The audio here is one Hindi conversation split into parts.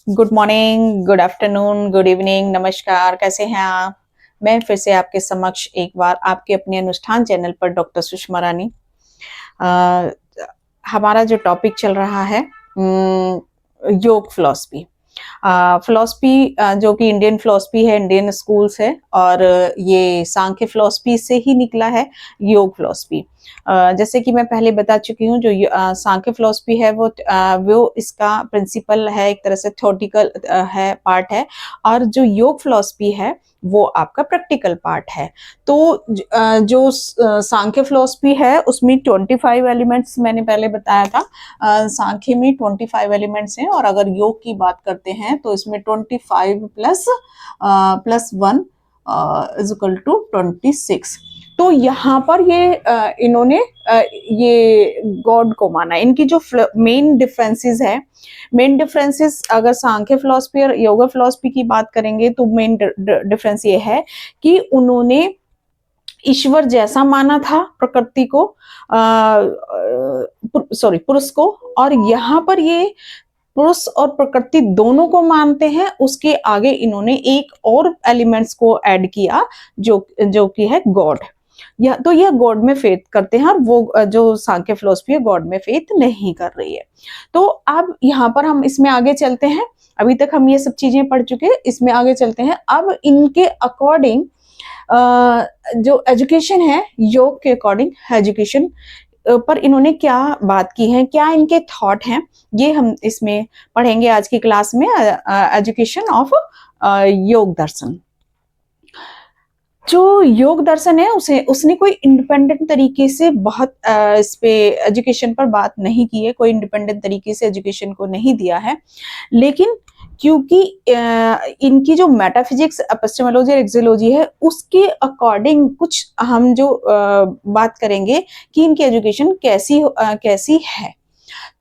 Good morning, good afternoon, good evening, नमस्कार। कैसे हैं आप? मैं फिर से आपके समक्ष एक बार आपके अपने अनुष्ठान चैनल पर डॉक्टर सुषमा रानी। अ, हमारा जो टॉपिक चल रहा है योग फिलॉसफी। फिलॉसफी जो कि इंडियन फिलॉसफी है, इंडियन स्कूल्स है और ये सांख्य फिलॉसफी से ही निकला है योग फिलॉसफी। जैसे कि मैं पहले बता चुकी हूँ, जो सांख्य फिलॉसफी है वो इसका प्रिंसिपल है, एक तरह से थ्योरेटिकल है, पार्ट है। और जो योग फिलॉसफी है वो आपका प्रैक्टिकल पार्ट है। तो जो सांख्य फिलॉसफी है उसमें 25 एलिमेंट्स मैंने पहले बताया था। सांख्य में 25 एलिमेंट्स हैं और अगर योग की बात करते हैं तो इसमें 25 प्लस 1 इज इक्वल टू 26। तो यहाँ पर इन्होंने ये गॉड को माना। इनकी जो मेन डिफरेंसेस है, मेन डिफरेंसेस अगर सांख्य फिलॉसफी और योगा फिलॉसफी की बात करेंगे तो मेन डिफरेंस ये है कि उन्होंने ईश्वर जैसा माना था प्रकृति को, सॉरी पुरुष को, और यहाँ पर ये पुरुष और प्रकृति दोनों को मानते हैं। उसके आगे इन्होंने एक और एलिमेंट्स को ऐड किया जो जो कि है गॉड। यह गॉड में फेथ करते हैं और वो जो सांख्य फिलोसफी है गॉड में फेथ नहीं कर रही है। तो अब यहाँ पर हम इसमें आगे चलते हैं। अभी तक हम ये सब चीजें पढ़ चुके हैं, इसमें आगे चलते हैं। अब इनके अकॉर्डिंग जो एजुकेशन है, योग के अकॉर्डिंग एजुकेशन पर इन्होंने क्या बात की है, क्या इनके थॉट हैं, ये हम इसमें पढ़ेंगे आज की क्लास में। एजुकेशन ऑफ योग दर्शन। जो योग दर्शन है उसने कोई इंडिपेंडेंट तरीके से बहुत इस पे एजुकेशन पर बात नहीं की है, कोई इंडिपेंडेंट तरीके से एजुकेशन को नहीं दिया है। लेकिन क्योंकि इनकी जो मेटाफिजिक्स, एपिस्टेमोलॉजी और एक्सियोलॉजी है उसके अकॉर्डिंग कुछ हम जो बात करेंगे कि इनकी एजुकेशन कैसी है।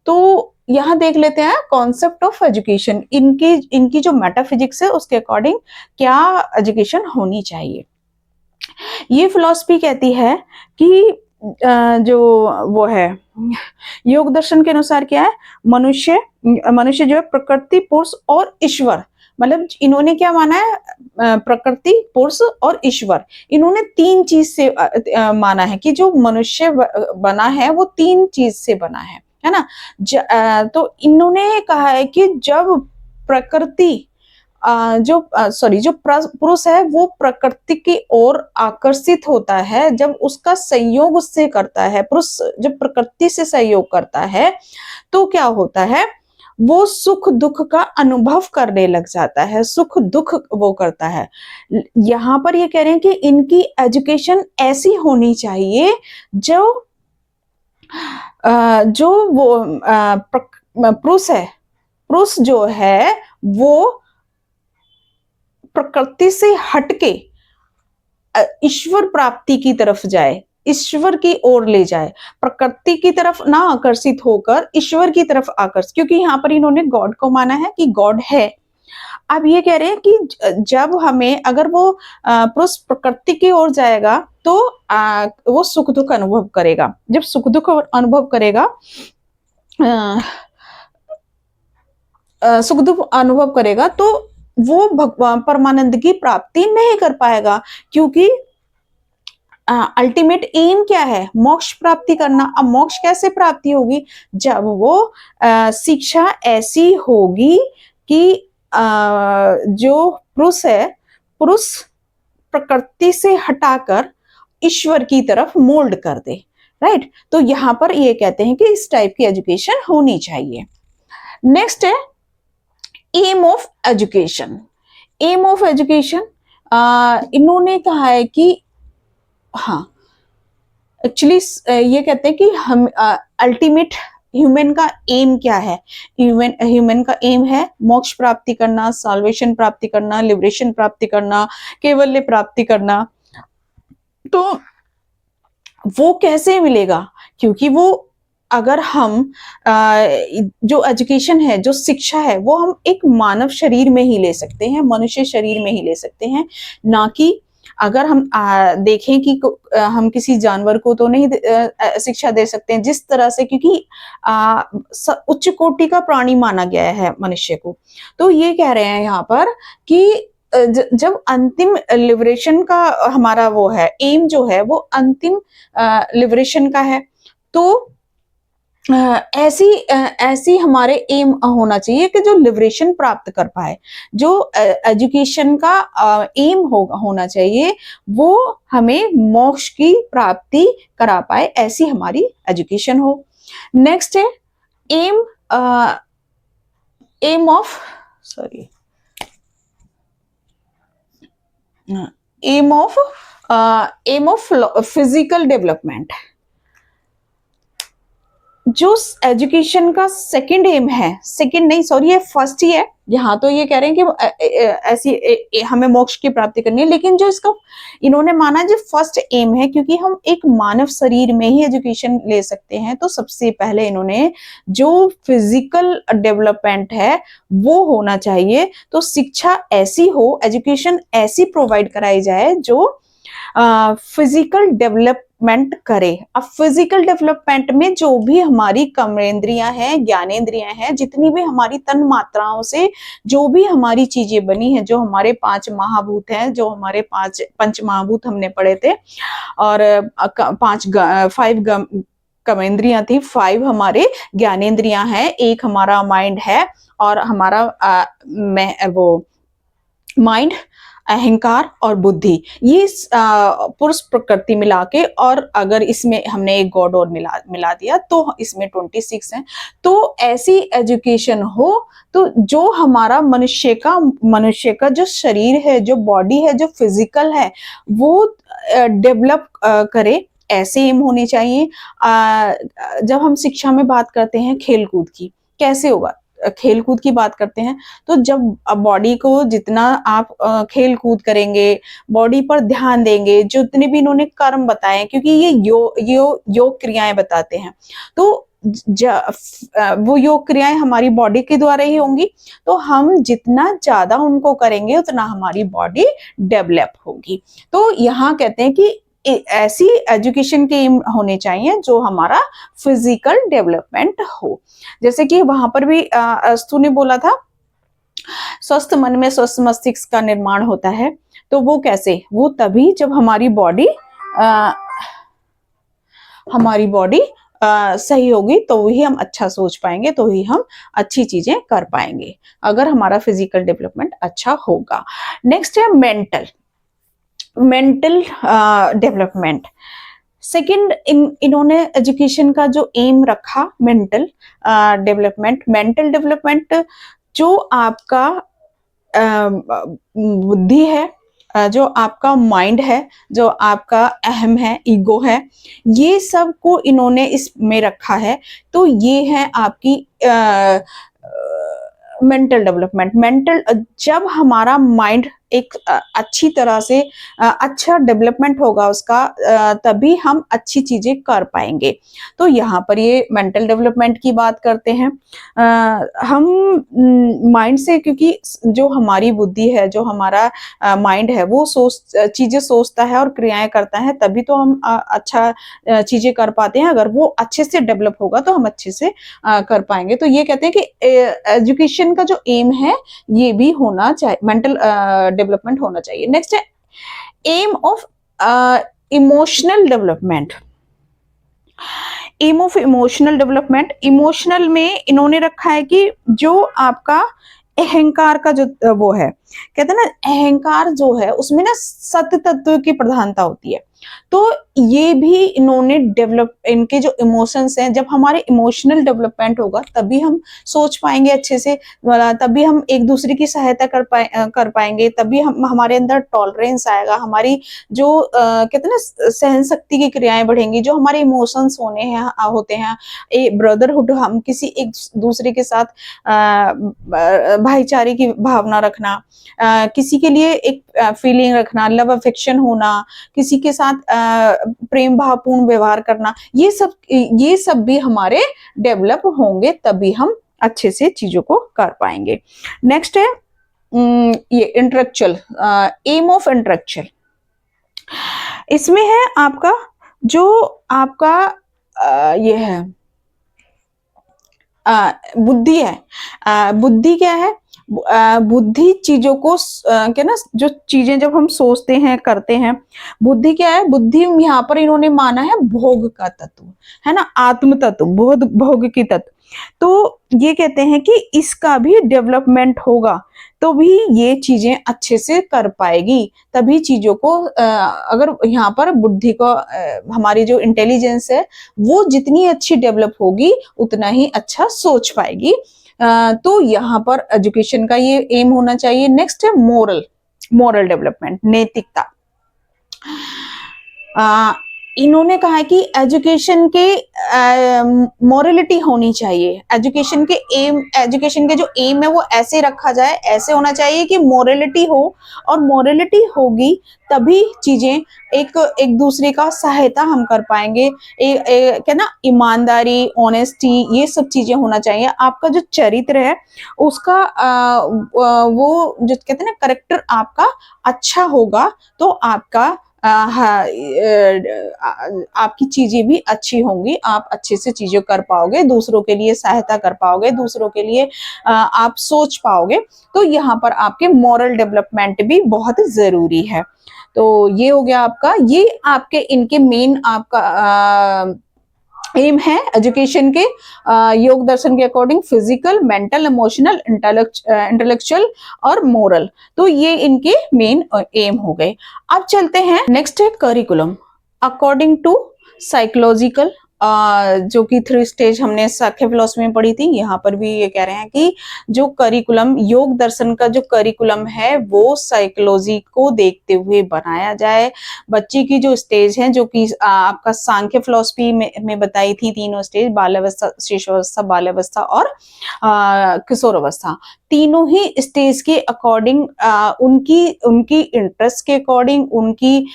तो यहाँ देख लेते हैं कॉन्सेप्ट ऑफ एजुकेशन। इनकी जो मेटाफिजिक्स है उसके अकॉर्डिंग क्या एजुकेशन होनी चाहिए। ये फिलॉसफी कहती है कि जो वो है योग दर्शन के अनुसार क्या है, मनुष्य मनुष्य जो है प्रकृति, पुरुष और ईश्वर, मतलब इन्होंने क्या माना है, प्रकृति, पुरुष और ईश्वर, इन्होंने तीन चीज से माना है कि जो मनुष्य बना है वो तीन चीज से बना है ना। तो इन्होंने कहा है कि जब प्रकृति जो पुरुष है वो प्रकृति की ओर आकर्षित होता है, जब उसका संयोग उससे करता है, पुरुष जब प्रकृति से सहयोग करता है तो क्या होता है, वो सुख दुख का अनुभव करने लग जाता है, सुख दुख वो करता है। यहाँ पर ये कह रहे हैं कि इनकी एजुकेशन ऐसी होनी चाहिए जो वो पुरुष है, पुरुष जो है वो प्रकृति से हटके ईश्वर प्राप्ति की तरफ जाए, ईश्वर की ओर ले जाए, प्रकृति की तरफ ना आकर्षित होकर ईश्वर की तरफ आकर्षित, क्योंकि यहाँ पर इन्होंने गॉड को माना है कि गॉड है। अब ये कह रहे हैं कि जब हमें अगर वो पुरुष प्रकृति की ओर जाएगा तो वो सुख दुख अनुभव करेगा। जब सुख दुख अनुभव करेगा, सुख दुख अनुभव करेगा तो वो भगवान परमानंद की प्राप्ति नहीं कर पाएगा, क्योंकि अल्टीमेट एम क्या है, मोक्ष प्राप्ति करना। अब मोक्ष कैसे प्राप्ति होगी, जब वो शिक्षा ऐसी होगी कि जो पुरुष है, पुरुष प्रकृति से हटाकर ईश्वर की तरफ मोल्ड कर दे, राइट। तो यहाँ पर ये कहते हैं कि इस टाइप की एजुकेशन होनी चाहिए। नेक्स्ट है aim of education. Aim of education इन्होंने कहा है कि हाँ, एक्चुअली ये कहते हैं कि हम अल्टीमेट ह्यूमन का एम क्या है, ह्यूमन का एम है मोक्ष प्राप्ति करना, साल्वेशन प्राप्ति करना, लिबरेशन प्राप्ति करना, कैवल्य प्राप्ति करना। तो वो कैसे मिलेगा, क्योंकि वो अगर हम जो एजुकेशन है, जो शिक्षा है, वो हम एक मानव शरीर में ही ले सकते हैं, मनुष्य शरीर में ही ले सकते हैं, ना कि अगर हम देखें कि हम किसी जानवर को तो नहीं शिक्षा दे सकते हैं जिस तरह से, क्योंकि उच्च कोटि का प्राणी माना गया है मनुष्य को। तो ये कह रहे हैं यहाँ पर कि जब अंतिम लिबरेशन का हमारा वो है, एम जो है वो अंतिम लिबरेशन का है, तो ऐसी हमारे एम होना चाहिए कि जो लिबरेशन प्राप्त कर पाए, जो एजुकेशन का एम होना चाहिए वो हमें मोक्ष की प्राप्ति करा पाए, ऐसी हमारी एजुकेशन हो। नेक्स्ट है aim aim of sorry aim of physical development. जो एजुकेशन का सेकंड एम है, सेकंड नहीं सॉरी ये फर्स्ट ही है, यहाँ तो ये कह रहे हैं कि ऐसी हमें मोक्ष की प्राप्ति करनी है, लेकिन जो इसका इन्होंने माना जो फर्स्ट एम है, क्योंकि हम एक मानव शरीर में ही एजुकेशन ले सकते हैं, तो सबसे पहले इन्होंने जो फिजिकल डेवलपमेंट है वो होना चाहिए। तो शिक्षा ऐसी हो, एजुकेशन ऐसी प्रोवाइड कराई जाए जो फिजिकल डेवलपमेंट करे। अब फिजिकल डेवलपमेंट में जो भी हमारी कर्मेंद्रियां हैं, ज्ञानेंद्रियां हैं, जितनी भी हमारी तन मात्राओं से जो भी हमारी चीजें बनी है, जो हमारे 5 महाभूत हैं, जो हमारे 5 पंच महाभूत हमने पढ़े थे, और 5 कर्मेंद्रियां थी, 5 हमारे ज्ञानेंद्रियां हैं, एक हमारा माइंड है, और हमारा वो माइंड, अहंकार और बुद्धि, ये पुरुष प्रकृति मिला के, और अगर इसमें हमने एक गॉड और मिला दिया तो इसमें 26 है। तो ऐसी एजुकेशन हो तो जो हमारा मनुष्य का जो शरीर है, जो बॉडी है, जो फिजिकल है, वो डेवलप करे, ऐसे एम होने चाहिए। जब हम शिक्षा में बात करते हैं खेलकूद की, कैसे होगा, खेलकूद की बात करते हैं, तो जब बॉडी को जितना आप खेल कूद करेंगे, बॉडी पर ध्यान देंगे, जितने भी इन्होंने कर्म बताए, क्योंकि ये योग क्रियाएं बताते हैं, तो वो योग क्रियाएं हमारी बॉडी के द्वारा ही होंगी, तो हम जितना ज्यादा उनको करेंगे उतना हमारी बॉडी डेवलप होगी। तो यहाँ कहते हैं कि ऐसी एजुकेशन के एम होने चाहिए जो हमारा फिजिकल डेवलपमेंट हो। जैसे कि वहां पर भी अस्तु ने बोला था स्वस्थ मन में स्वस्थ मस्तिष्क का निर्माण होता है, तो वो कैसे, वो तभी जब हमारी बॉडी सही होगी, तो ही हम अच्छा सोच पाएंगे, तो ही हम अच्छी चीजें कर पाएंगे, अगर हमारा फिजिकल डेवलपमेंट अच्छा होगा। नेक्स्ट है मेंटल डेवलपमेंट। सेकंड इन्होंने एजुकेशन का जो एम रखा मेंटल डेवलपमेंट, जो आपका बुद्धि है, जो आपका माइंड है, जो आपका अहम है, ईगो है, ये सब को इन्होंने इसमें रखा है। तो ये है आपकी मेंटल डेवलपमेंट। जब हमारा माइंड एक अच्छी तरह से अच्छा डेवलपमेंट होगा उसका, तभी हम अच्छी चीजें कर पाएंगे। तो यहाँ पर ये मेंटल डेवलपमेंट की बात करते हैं। हम माइंड से, क्योंकि जो हमारी बुद्धि है, जो हमारा माइंड है, वो चीजें सोचता है और क्रियाएं करता है, तभी तो हम अच्छा चीजें कर पाते हैं। अगर वो अच्छे से डेवलप होगा तो हम अच्छे से कर पाएंगे। तो ये कहते हैं कि एजुकेशन का जो एम है ये भी होना चाहिए, मेंटल डेवलपमेंट होना चाहिए। नेक्स्ट है aim of emotional development. Aim of emotional development, emotional में इन्होंने रखा है कि जो आपका अहंकार का जो वो है, कहते हैं ना अहंकार जो है उसमें ना सत्य तत्व की प्रधानता होती है। तो ये भी इन्होंने इनके जो इमोशंस हैं, जब हमारे इमोशनल डेवलपमेंट होगा तभी हम सोच पाएंगे अच्छे से, तभी हम एक दूसरे की सहायता कर पाएंगे, तभी हमारे अंदर टॉलरेंस आएगा, हमारी जो कहते हैं ना सहन शक्ति की क्रियाएं बढ़ेंगी। जो हमारे इमोशंस होते हैं, ब्रदरहुड, हम किसी एक दूसरे के साथ भाईचारे की भावना रखना, किसी के लिए एक फीलिंग रखना, लव अफेक्शन होना, किसी के साथ प्रेम भावपूर्ण व्यवहार करना, ये सब भी हमारे डेवलप होंगे, तभी हम अच्छे से चीजों को कर पाएंगे। नेक्स्ट है ये इंटेलेक्चुअल, एम ऑफ इंटेलेक्चुअल। इसमें है आपका जो आपका ये है बुद्धि है। बुद्धि क्या है? बुद्धि चीजों को क्या ना, जो चीजें जब हम सोचते हैं करते हैं, बुद्धि क्या है? बुद्धि यहाँ पर इन्होंने माना है भोग का तत्व, है ना, आत्म तत्व, भोग भोग की तत्व। तो ये कहते हैं कि इसका भी डेवलपमेंट होगा तो भी ये चीजें अच्छे से कर पाएगी, तभी चीजों को अगर यहाँ पर बुद्धि को हमारी जो इंटेलिजेंस है वो जितनी अच्छी डेवलप होगी उतना ही अच्छा सोच पाएगी। तो यहाँ पर एजुकेशन का ये एम होना चाहिए। नेक्स्ट है मोरल, मोरल डेवलपमेंट, नैतिकता। इन्होंने कहा है कि एजुकेशन के मोरलिटी होनी चाहिए। एजुकेशन के एम, एजुकेशन के जो एम है वो ऐसे रखा जाए, ऐसे होना चाहिए कि मोरलिटी हो, और मोरलिटी होगी तभी चीजें एक एक दूसरे का सहायता हम कर पाएंगे। क्या ना, ईमानदारी, ऑनेस्टी, ये सब चीजें होना चाहिए। आपका जो चरित्र है उसका वो जो कहते हैं ना करेक्टर आपका अच्छा होगा तो आपका हाँ, आपकी चीजें भी अच्छी होंगी, आप अच्छे से चीजें कर पाओगे, दूसरों के लिए सहायता कर पाओगे, दूसरों के लिए आप सोच पाओगे। तो यहाँ पर आपके मॉरल डेवलपमेंट भी बहुत जरूरी है। तो ये हो गया आपका, ये आपके इनके मेन आपका एम है एजुकेशन के। योग दर्शन के according physical, mental, emotional, intellectual और मोरल, तो ये इनके मेन एम हो गए। अब चलते हैं, नेक्स्ट है करिकुलम अकॉर्डिंग टू साइकोलॉजिकल, जो कि 3 स्टेज हमने सांख्य फिलॉसफी में पढ़ी थी। यहाँ पर भी ये कह रहे हैं कि जो करिकुलम, योग दर्शन का जो करिकुलम है वो साइकोलॉजी को देखते हुए बनाया जाए। बच्चे की जो स्टेज है, जो कि आपका सांख्य फिलॉसफी में बताई थी, तीनों स्टेज, बाल्यावस्था, शिशुअवस्था, बाल्यावस्था और किशोर अवस्था, तीनों ही स्टेज के अकॉर्डिंग उनकी उनकी इंटरेस्ट के अकॉर्डिंग, उनकी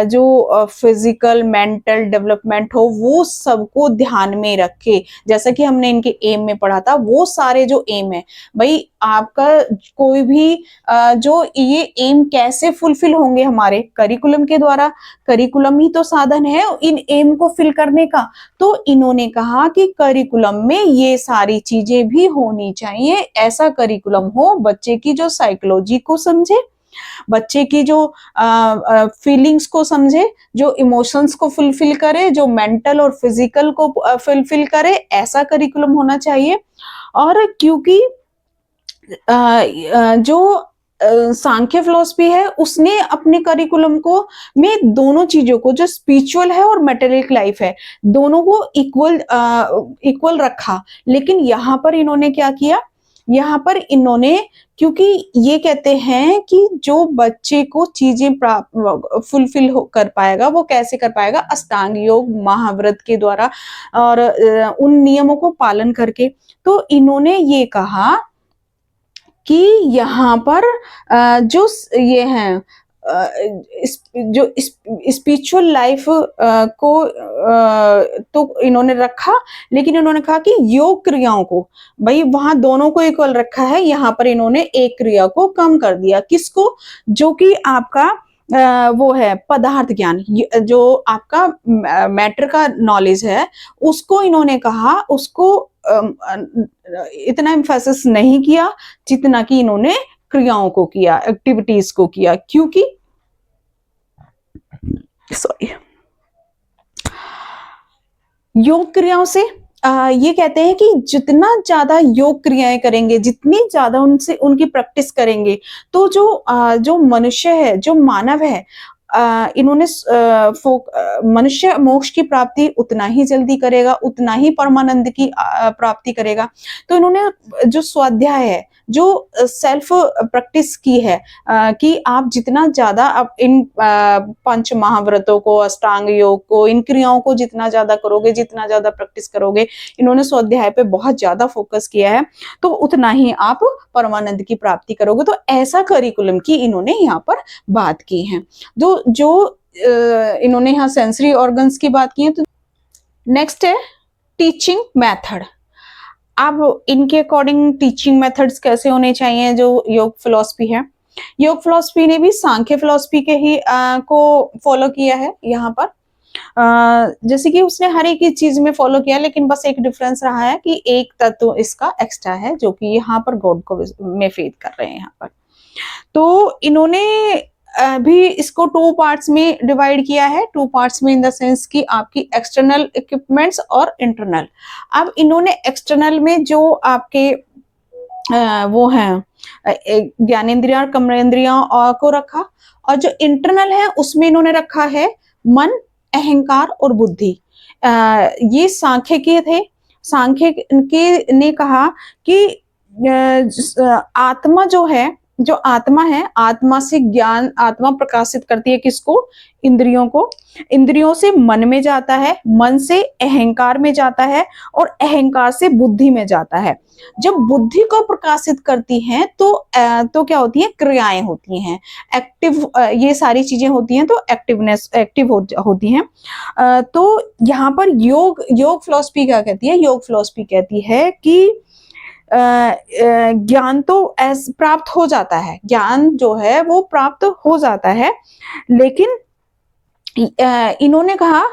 जो फिजिकल मेंटल डेवलपमेंट हो वो सबको ध्यान में रखे। जैसा कि हमने इनके एम में पढ़ा था, वो सारे जो एम है भाई, आपका कोई भी जो ये एम कैसे फुलफिल होंगे? हमारे करिकुलम के द्वारा। करिकुलम ही तो साधन है इन एम को फिल करने का। तो इन्होंने कहा कि करिकुलम में ये सारी चीजें भी होनी चाहिए। ऐसा करिकुलम हो बच्चे की जो साइकोलॉजी को समझे, बच्चे की जो फीलिंग्स को समझे, जो इमोशंस को फुलफिल करे, जो मेंटल और फिजिकल को फुलफिल करे, ऐसा करिकुलम होना चाहिए। और क्योंकि जो सांख्य फिलॉसफी है उसने अपने करिकुलम को में दोनों चीजों को, जो स्पिरिचुअल है और मेटेरियल लाइफ है, दोनों को इक्वल रखा। लेकिन यहाँ पर इन्होंने क्या किया? यहाँ पर इन्होंने, क्योंकि ये कहते हैं कि जो बच्चे को चीजें फुलफिल कर पाएगा, वो कैसे कर पाएगा? अष्टांग योग, महाव्रत के द्वारा और उन नियमों को पालन करके। तो इन्होंने ये कहा कि यहाँ पर जो ये हैं जो स्पिरिचुअल लाइफ को तो इन्होंने रखा, लेकिन इन्होंने कहा कि योग क्रियाओं को, भाई वहां दोनों को इक्वल रखा है, यहाँ पर इन्होंने एक क्रिया को कम कर दिया। किसको? जो कि आपका वो है पदार्थ ज्ञान, जो आपका मैटर का नॉलेज है, उसको इन्होंने कहा, उसको इतना एम्फेसिस नहीं किया जितना कि इन्होंने क्रियाओं को किया, एक्टिविटीज को किया। क्योंकि सॉरी, योग क्रियाओं से ये कहते हैं कि जितना ज्यादा योग क्रियाएं करेंगे, जितनी ज्यादा उनसे उनकी प्रैक्टिस करेंगे, तो जो मनुष्य है, जो मानव है, इन्होंने मनुष्य मोक्ष की प्राप्ति उतना ही जल्दी करेगा, उतना ही परमानंद की प्राप्ति करेगा। तो इन्होंने जो स्वाध्याय है, जो सेल्फ प्रैक्टिस की है, कि आप जितना ज्यादा आप इन पंच महाव्रतों को, अष्टांग योग को, इन क्रियाओं को जितना ज्यादा करोगे, जितना ज्यादा प्रैक्टिस करोगे, इन्होंने स्वाध्याय पे बहुत ज्यादा फोकस किया है, तो उतना ही आप परमानंद की प्राप्ति करोगे। तो ऐसा करिकुलम की इन्होंने यहाँ पर बात की है। जो इन्होंने यहाँ सेंसरी ऑर्गन्स की बात की है। तो नेक्स्ट है टीचिंग मेथड। अब इनके अकॉर्डिंग टीचिंग मेथड्स कैसे होने चाहिए? जो योग फिलॉसफी है, योग फिलॉसफी ने भी सांख्य फिलॉसफी के ही को फॉलो किया है यहाँ पर। जैसे कि उसने हर एक चीज में फॉलो किया, लेकिन बस एक डिफरेंस रहा है कि एक तत्व इसका एक्स्ट्रा है, जो कि यहाँ पर गॉड को में फेथ कर रहे हैं यहाँ पर। तो इन्होंने भी इसको टू पार्ट्स में डिवाइड किया है, टू पार्ट्स में इन द सेंस कि आपकी एक्सटर्नल इक्विपमेंट्स और इंटरनल। अब इन्होंने एक्सटर्नल में जो आपके वो हैं ज्ञानेंद्रिया और कर्मेंद्रिया को रखा, और जो इंटरनल है उसमें इन्होंने रखा है मन, अहंकार और बुद्धि। ये सांख्य के थे। सांख्य के ने कहा कि आत्मा जो है, जो आत्मा है, आत्मा से ज्ञान, आत्मा प्रकाशित करती है किसको? इंद्रियों को। इंद्रियों से मन में जाता है, मन से अहंकार में जाता है, और अहंकार से बुद्धि में जाता है। जब बुद्धि को प्रकाशित करती हैं तो क्या होती है? क्रियाएं होती हैं, एक्टिव, ये सारी चीजें होती हैं, तो एक्टिव होती हैं। तो यहाँ पर योग फिलॉसफी क्या कहती है? योग फिलॉसफी कहती है कि ज्ञान तो प्राप्त हो जाता है, ज्ञान जो है वो प्राप्त हो जाता है, लेकिन इन्होंने कहा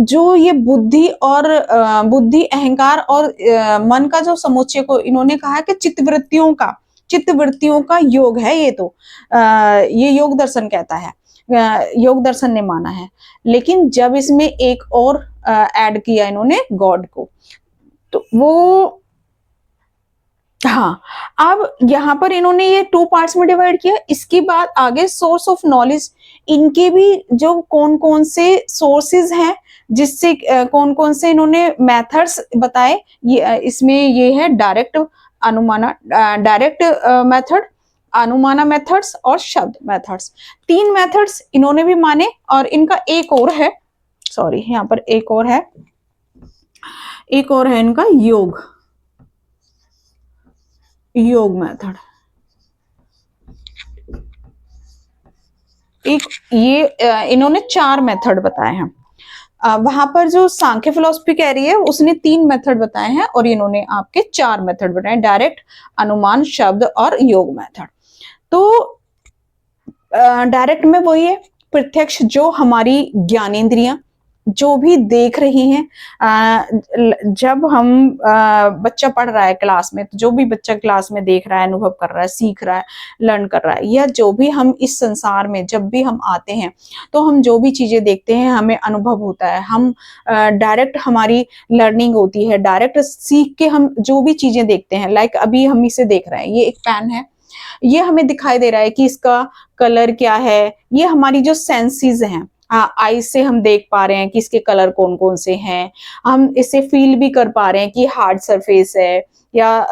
जो ये बुद्धि और बुद्धि, अहंकार और मन का जो समुच्चय को इन्होंने कहा कि चित्तवृत्तियों का योग है ये। तो ये योग दर्शन कहता है, योग दर्शन ने माना है। लेकिन जब इसमें एक और ऐड किया इन्होंने, गॉड को, तो वो, हाँ, अब यहाँ पर इन्होंने ये टू पार्ट्स में डिवाइड किया। इसके बाद आगे सोर्स ऑफ नॉलेज, इनके भी जो कौन कौन से सोर्सेज हैं, जिससे कौन कौन से इन्होंने मेथड्स बताए। ये इसमें ये है डायरेक्ट अनुमाना, डायरेक्ट मेथड, अनुमाना मेथड्स और शब्द मेथड्स। 3 मेथड्स इन्होंने भी माने। और इनका एक और है, सॉरी यहाँ पर एक और है इनका योग मेथड। एक ये इन्होंने 4 मेथड बताए हैं। वहां पर जो सांख्य फिलॉसफी कह रही है उसने 3 मेथड बताए हैं, और इन्होंने आपके 4 मेथड बताए, डायरेक्ट, अनुमान, शब्द और योग मेथड। तो डायरेक्ट में वही है, प्रत्यक्ष, जो हमारी ज्ञानेंद्रियां जो भी देख रही हैं। जब हम बच्चा पढ़ रहा है क्लास में, तो जो भी बच्चा क्लास में देख रहा है, अनुभव कर रहा है, सीख रहा है, लर्न कर रहा है, या जो भी हम इस संसार में जब भी हम आते हैं, तो हम जो भी चीजें देखते हैं हमें अनुभव होता है, हम डायरेक्ट हमारी लर्निंग होती है, डायरेक्ट सीख के हम जो भी चीजें देखते हैं। लाइक अभी हम इसे देख रहे हैं, ये एक पेन है, ये हमें दिखाई दे रहा है कि इसका कलर क्या है। ये हमारी जो सेंसेस हैं, आई से हम देख पा रहे हैं कि इसके कलर कौन कौन से हैं, हम इसे फील भी कर पा रहे हैं कि हार्ड सरफेस है या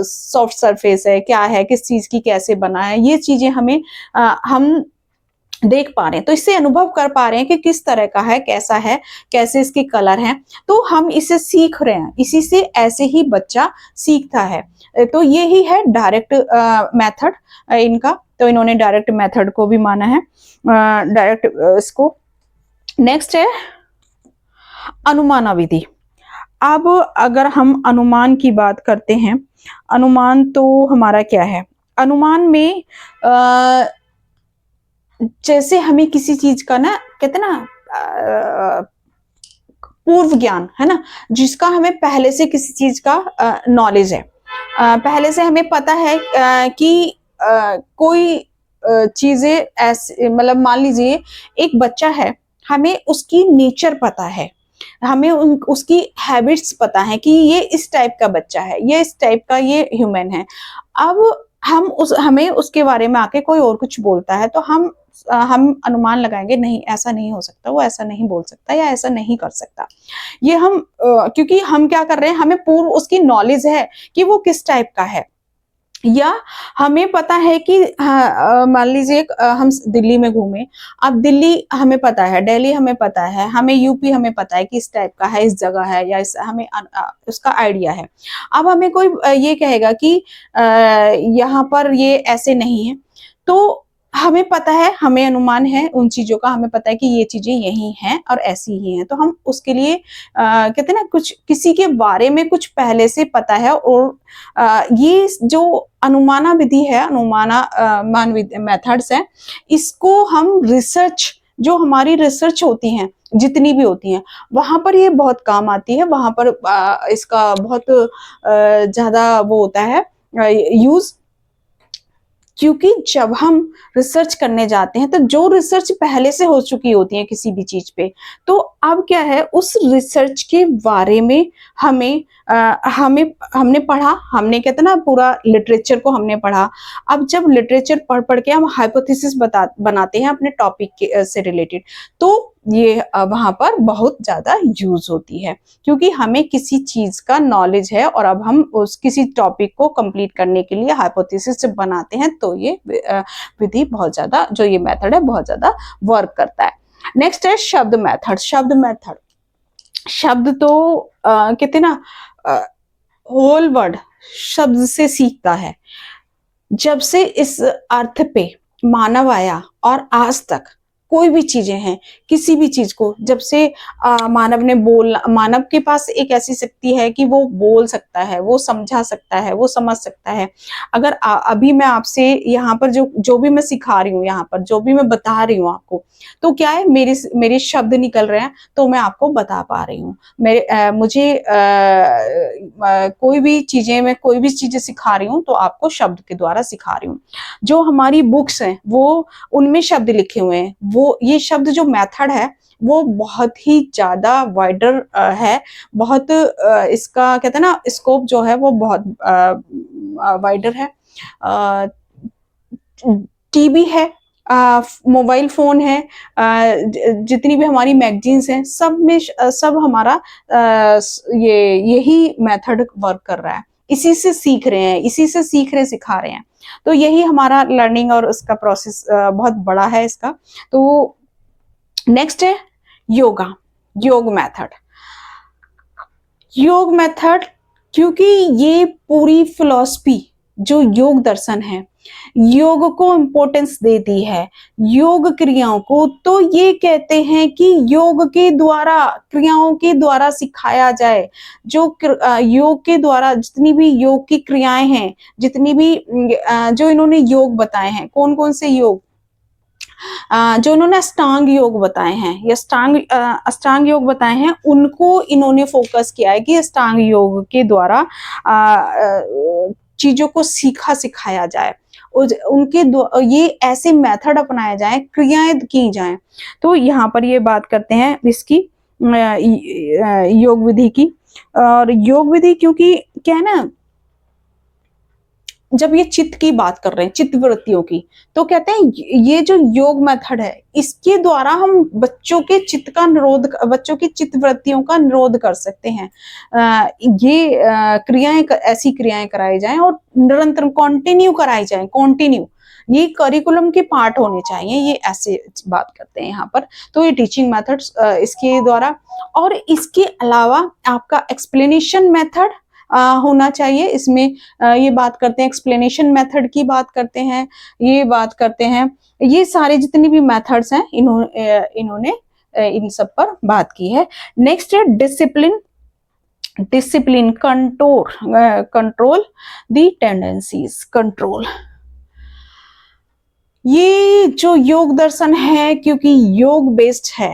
सॉफ्ट सरफेस है, क्या है, किस चीज की कैसे बना है, ये चीजें हमें हम देख पा रहे हैं। तो इससे अनुभव कर पा रहे हैं कि किस तरह का है, कैसा है, कैसे इसके कलर हैं। तो हम इसे सीख रहे हैं, इसी से ऐसे ही बच्चा सीखता है। तो ये ही है डायरेक्ट मेथड इनका। तो इन्होंने डायरेक्ट मेथड को भी माना है, डायरेक्ट इसको। नेक्स्ट है अनुमाना विधि। अब अगर हम अनुमान की बात करते हैं, अनुमान तो हमारा क्या है? अनुमान में जैसे हमें किसी चीज का ना, कहते ना पूर्व ज्ञान है ना, जिसका हमें पहले से किसी चीज का नॉलेज है, पहले से हमें पता है कि कोई चीजें ऐसे, मतलब मान लीजिए एक बच्चा है, हमें उसकी नेचर पता है, हमें उसकी हैबिट्स पता है कि ये इस टाइप का बच्चा है, ये इस टाइप का ये ह्यूमन है। अब हमें उसके बारे में आके कोई और कुछ बोलता है, तो हम अनुमान लगाएंगे, नहीं ऐसा नहीं हो सकता, वो ऐसा नहीं बोल सकता या ऐसा नहीं कर सकता। ये हम क्योंकि हम क्या कर रहे हैं, हमें पूर्व उसकी नॉलेज है कि वो किस टाइप का है। या हमें पता है कि मान लीजिए हम दिल्ली में घूमे, अब दिल्ली हमें पता है, दिल्ली हमें पता है, हमें यूपी हमें पता है कि इस टाइप का है, इस जगह है, या हमें उसका आइडिया है। अब हमें कोई ये कहेगा कि यहाँ पर ये ऐसे नहीं है, तो हमें पता है, हमें अनुमान है उन चीजों का, हमें पता है कि ये चीजें यही हैं और ऐसी ही हैं, तो हम उसके लिए कहते हैं ना, कुछ किसी के बारे में कुछ पहले से पता है, और ये जो अनुमाना विधि है, मान मेथड्स है, इसको हम रिसर्च, जो हमारी रिसर्च होती हैं, जितनी भी होती हैं, वहां पर ये बहुत काम आती है, वहां पर इसका बहुत ज्यादा वो होता है यूज। क्योंकि जब हम रिसर्च करने जाते हैं, तो जो रिसर्च पहले से हो चुकी होती है किसी भी चीज पे, तो अब क्या है, उस रिसर्च के बारे में हमें हमने पढ़ा, हमने कहते ना पूरा लिटरेचर को हमने पढ़ा। अब जब लिटरेचर पढ़ पढ़ के हम हाइपोथेसिस बनाते हैं अपने टॉपिक के से रिलेटेड, तो ये वहां पर बहुत ज्यादा यूज होती है, क्योंकि हमें किसी चीज का नॉलेज है और अब हम उस किसी टॉपिक को कंप्लीट करने के लिए हाइपोथेसिस जब बनाते हैं, तो ये विधि बहुत ज्यादा, जो ये मेथड है, बहुत ज्यादा वर्क करता है। नेक्स्ट है शब्द मेथड। शब्द मेथड, शब्द तो कहते ना होल वर्ड शब्द से सीखता है। जब से इस अर्थ पे मानव आया और आज तक कोई भी चीजें हैं, किसी भी चीज को जब से मानव के पास एक ऐसी शक्ति है कि वो बोल सकता है, वो समझा सकता है, वो समझ सकता है। अगर अभी मैं आपसे यहाँ पर जो भी मैं सिखा रही हूँ, यहाँ पर जो भी मैं बता रही हूँ आपको, तो क्या है, मेरे शब्द निकल रहे हैं, तो मैं आपको बता पा रही हूँ। कोई भी चीजें, मैं कोई भी चीजें सिखा रही हूँ, तो आपको शब्द के द्वारा सिखा रही हूँ। जो हमारी बुक्स हैं, वो उनमें शब्द लिखे हुए हैं, वो ये शब्द जो मेथड है, वो बहुत ही ज्यादा वाइडर है, बहुत इसका कहते हैं ना स्कोप जो है वो बहुत वाइडर है। टीवी है, मोबाइल फोन है, जितनी भी हमारी मैगजीन्स हैं, सब में सब हमारा यही मेथड वर्क कर रहा है। इसी से सीख रहे हैं, इसी से सीख रहे सिखा रहे हैं। तो यही हमारा लर्निंग और उसका प्रोसेस बहुत बड़ा है इसका। तो नेक्स्ट है योगा, योग मेथड। योग मेथड, क्योंकि ये पूरी फिलॉसफी जो योग दर्शन है, योग को इम्पोर्टेंस देती है, योग क्रियाओं को, तो ये कहते हैं कि योग के द्वारा, क्रियाओं के द्वारा सिखाया जाए। जो योग के द्वारा जितनी भी योग की क्रियाएं हैं, जितनी भी जो इन्होंने योग बताए हैं, कौन कौन से योग, जो इन्होंने अष्टांग योग बताए हैं, या अष्टांग योग बताए हैं, उनको इन्होंने फोकस किया है कि अष्टांग योग के द्वारा चीजों को सीखा सिखाया जाए, उनके ये ऐसे मेथड अपनाए जाए, क्रियाएं की जाएं। तो यहाँ पर ये बात करते हैं इसकी योग विधि की। और योग विधि, क्योंकि क्या है ना, जब ये चित्त की बात कर रहे हैं, चित्त वृत्तियों की, तो कहते हैं ये जो योग मेथड है, इसके द्वारा हम बच्चों के चित्त का निरोध, बच्चों की चित्त वृत्तियों का निरोध कर सकते हैं। ये क्रियाएं, ऐसी क्रियाएं कराई जाएं और निरंतर कंटिन्यू कराई जाएं, कंटिन्यू, ये करिकुलम के पार्ट होने चाहिए, ये ऐसे बात करते हैं यहाँ पर। तो ये टीचिंग मेथड्स इसके द्वारा, और इसके अलावा आपका एक्सप्लेनेशन मेथड होना चाहिए इसमें। ये बात करते हैं, एक्सप्लेनेशन मेथड की बात करते हैं, ये बात करते हैं, ये सारे जितने भी मेथड्स हैं, इन्होंने इन सब पर बात की है। नेक्स्ट है discipline. Discipline, control the tendencies, control. ये जो योग दर्शन है, क्योंकि योग बेस्ड है,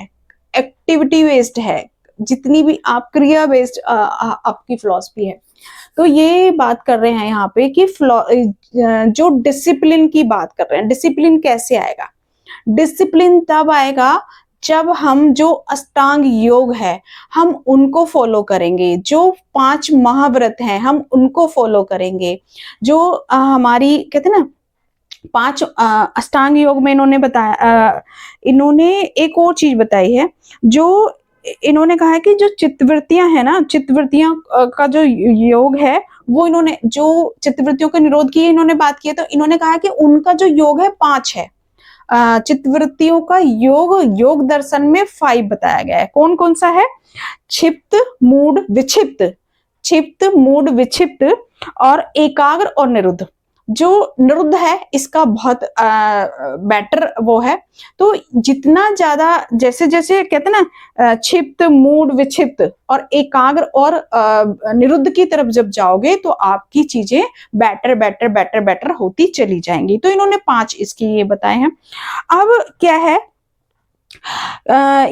एक्टिविटी बेस्ड है, जितनी भी आप क्रिया बेस्ड आपकी फिलॉसफी है, तो ये बात कर रहे हैं यहाँ पे कि जो डिसिप्लिन की बात कर रहे हैं, डिसिप्लिन कैसे आएगा? डिसिप्लिन तब आएगा जब हम जो अष्टांग योग है, हम उनको फॉलो करेंगे, जो 5 महाव्रत हैं, हम उनको फॉलो करेंगे, जो हमारी कहते हैं ना 5 अष्टांग योग में इन्होंने बताया, इन्होंने एक और चीज बताई है, जो इन्होंने कहा है कि जो चित्तवृत्तियां है ना, चित्तवृत्तियां का जो योग है, वो इन्होंने जो चित्तवृत्तियों का निरोध की इन्होंने बात की है, तो इन्होंने कहा कि उनका जो योग है 5 है। चित्तवृत्तियों का योग, योग दर्शन में 5 बताया गया है। कौन कौन सा है? क्षिप्त, मूढ़, विक्षिप्त, क्षिप्त, मूढ़, विक्षिप्त और एकाग्र और निरुद्ध। जो निरुद्ध है इसका बहुत बेटर वो है। तो जितना ज्यादा जैसे जैसे कहते हैं ना क्षिप्त, मूढ़, विक्षिप्त और एकाग्र और निरुद्ध की तरफ जब जाओगे तो आपकी चीजें बेटर बेटर बेटर बेटर होती चली जाएंगी। तो इन्होंने 5 इसकी ये बताए हैं। अब क्या है,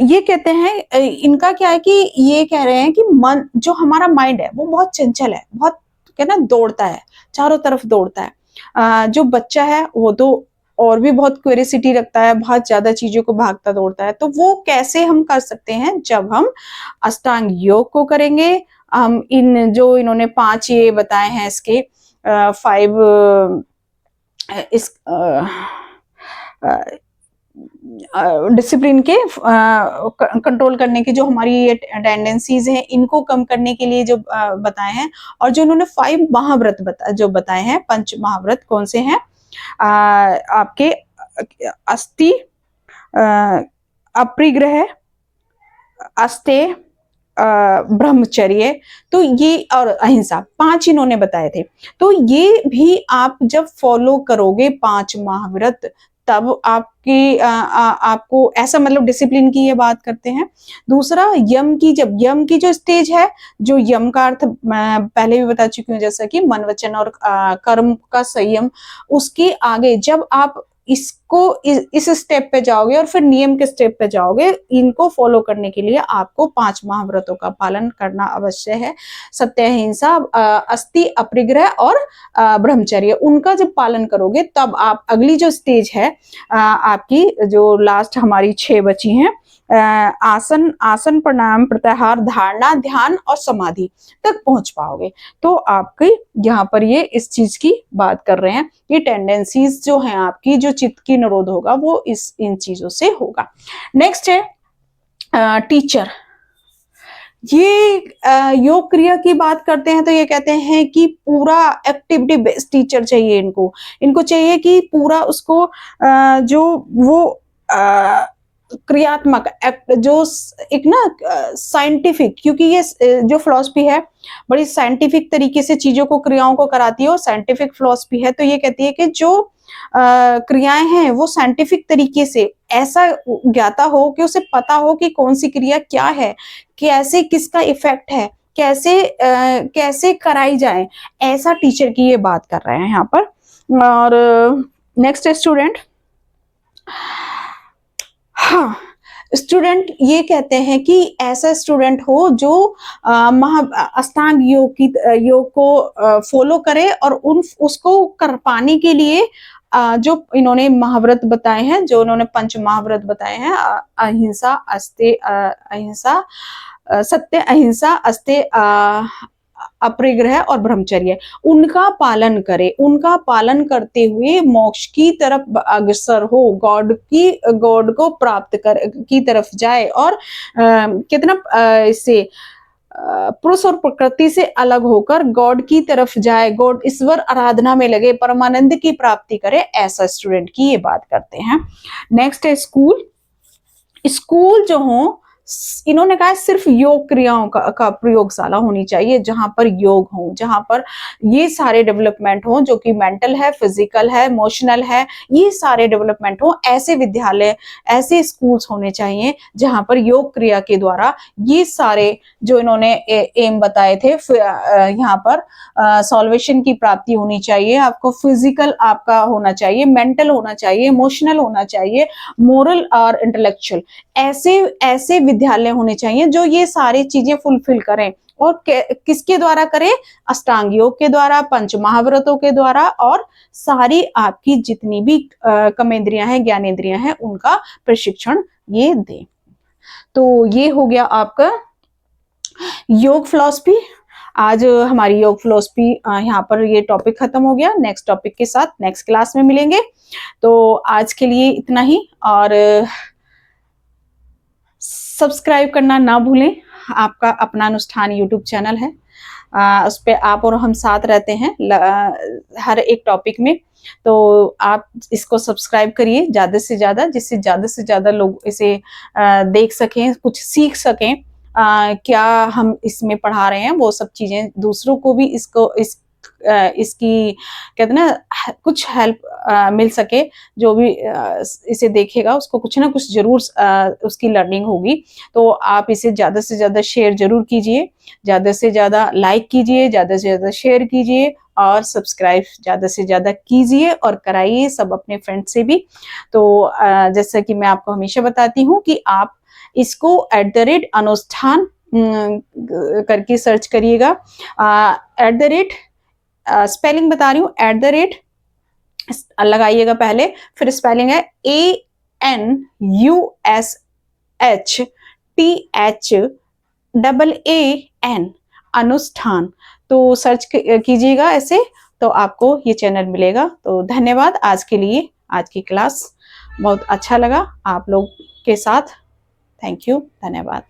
ये कहते हैं इनका क्या है कि ये कह रहे हैं कि मन, जो हमारा माइंड है वो बहुत चंचल है, बहुत कहना दौड़ता है, चारों तरफ दौड़ता है। जो बच्चा है वो तो और भी बहुत क्यूरियोसिटी रखता है, बहुत ज्यादा चीजों को भागता दौड़ता है। तो वो कैसे हम कर सकते हैं, जब हम अष्टांग योग को करेंगे। हम इन जो इन्होंने 5 ये बताए हैं इसके 5 इस डिसिप्लिन के कंट्रोल करने की जो हमारी ये टेंडेंसीज हैं इनको कम करने के लिए जो बताए हैं। और जो उन्होंने 5 महाव्रत जो बताए हैं, पंच महाव्रत कौन से हैं, आपके अस्थि, अपरिग्रह, अस्तेय, ब्रह्मचर्य, तो ये और अहिंसा 5 इन्होंने बताए थे। तो ये भी आप जब फॉलो करोगे 5 महाव्रत, तब आपकी आपको ऐसा मतलब डिसिप्लिन की ये बात करते हैं। दूसरा यम की, जब यम की जो स्टेज है, जो यम का अर्थ मैं पहले भी बता चुकी हूँ, जैसा कि मन, वचन और कर्म का संयम, उसके आगे जब आप इसको इस स्टेप पे जाओगे और फिर नियम के स्टेप पे जाओगे, इनको फॉलो करने के लिए आपको 5 महाव्रतों का पालन करना अवश्य है। सत्य, अहिंसा, अस्ति, अपरिग्रह और ब्रह्मचर्य, उनका जब पालन करोगे तब आप अगली जो स्टेज है आपकी, जो लास्ट हमारी 6 बची हैं, आसन, आसन, प्राणायाम, प्रत्याहार, धारणा, ध्यान और समाधि तक पहुंच पाओगे। तो आपकी यहाँ पर ये इस चीज की बात कर रहे हैं, ये टेंडेंसीज जो हैं आपकी, जो चित्त की निरोध होगा वो इन चीजों से होगा। नेक्स्ट है टीचर। ये योग क्रिया की बात करते हैं तो ये कहते हैं कि पूरा एक्टिविटी बेस्ड टीचर चाहिए इनको। इनको चाहिए कि पूरा उसको जो वो क्रियात्मक एक्ट, जो एक ना साइंटिफिक, क्योंकि ये जो फिलॉसफी है बड़ी साइंटिफिक तरीके से चीजों को, क्रियाओं को कराती है और साइंटिफिक फिलॉसफी है। तो ये कहती है कि जो क्रियाएं हैं वो साइंटिफिक तरीके से ऐसा ज्ञाता हो कि उसे पता हो कि कौन सी क्रिया क्या है, कैसे, किसका इफेक्ट है, कैसे कराई जाए, ऐसा टीचर की ये बात कर रहे हैं यहाँ पर। और नेक्स्ट स्टूडेंट, हाँ, स्टूडेंट ये कहते हैं कि ऐसा स्टूडेंट हो जो अष्टांग योग को फॉलो करे और उसको कर पाने के लिए जो इन्होंने महाव्रत बताए हैं, जो इन्होंने पंच महाव्रत बताए हैं, अहिंसा, अहिंसा, सत्य, अहिंसा, अस्तेय, अपरिग्रह और ब्रह्मचर्य, उनका पालन करे। उनका पालन करते हुए मोक्ष की तरफ अग्रसर हो, गॉड को प्राप्त की तरफ जाए और कितना इससे पुरुष और प्रकृति से अलग होकर गॉड की तरफ जाए, गॉड ईश्वर आराधना में लगे, परमानंद की प्राप्ति करे, ऐसा स्टूडेंट की ये बात करते हैं। नेक्स्ट है स्कूल। स्कूल जो हो, इन्होंने कहा सिर्फ योग क्रियाओं का प्रयोगशाला होनी चाहिए, जहां पर योग हो, जहां पर ये सारे डेवलपमेंट हो, जो कि मेंटल है, फिजिकल है, इमोशनल है, ये सारे डेवलपमेंट हो। ऐसे विद्यालय, ऐसे स्कूल्स होने चाहिए जहां पर योग क्रिया के द्वारा ये सारे जो इन्होंने एम बताए थे, यहाँ पर सॉल्वेशन की प्राप्ति होनी चाहिए। आपको फिजिकल आपका होना चाहिए, मेंटल होना चाहिए, इमोशनल होना चाहिए, मोरल और इंटेलेक्चुअल, ऐसे विद्यालय होने चाहिए जो ये सारी चीजें फुलफिल करें। और किसके द्वारा करें? अष्टांग योग के द्वारा, पंच महाव्रतों के द्वारा, और सारी आपकी जितनी भी कर्मेंद्रियां हैं, ज्ञानेंद्रियां हैं, उनका प्रशिक्षण ये दें। तो ये हो गया आपका योग फिलॉसफी। आज हमारी योग फिलॉसफी यहाँ पर ये टॉपिक खत्म हो गया। नेक्स्ट टॉपिक के साथ नेक्स्ट क्लास में मिलेंगे। तो आज के लिए इतना ही, और सब्सक्राइब करना ना भूलें। आपका अपना अनुष्ठान यूट्यूब चैनल है, उस पर आप और हम साथ रहते हैं हर एक टॉपिक में। तो आप इसको सब्सक्राइब करिए ज़्यादा से ज़्यादा, जिससे ज़्यादा से ज़्यादा लोग इसे देख सकें, कुछ सीख सकें। क्या हम इसमें पढ़ा रहे हैं वो सब चीज़ें दूसरों को भी इसकी कहते हैं ना कुछ हेल्प मिल सके, जो भी इसे देखेगा उसको कुछ ना कुछ ज़रूर उसकी लर्निंग होगी। तो आप इसे ज़्यादा से ज़्यादा शेयर ज़रूर कीजिए, ज़्यादा से ज़्यादा लाइक कीजिए, ज़्यादा से ज़्यादा शेयर कीजिए और सब्सक्राइब ज़्यादा से ज़्यादा कीजिए और कराइए सब अपने फ्रेंड से भी। तो जैसा कि मैं आपको हमेशा बताती हूँ कि आप इसको @अनुष्ठान करके सर्च करिएगा। स्पेलिंग बता रही हूँ, लगाइएगा पहले, फिर स्पेलिंग है ANUSHTHAAN, अनुष्ठान। तो सर्च कीजिएगा ऐसे, तो आपको ये चैनल मिलेगा। तो धन्यवाद आज के लिए, आज की क्लास बहुत अच्छा लगा आप लोग के साथ। थैंक यू, धन्यवाद।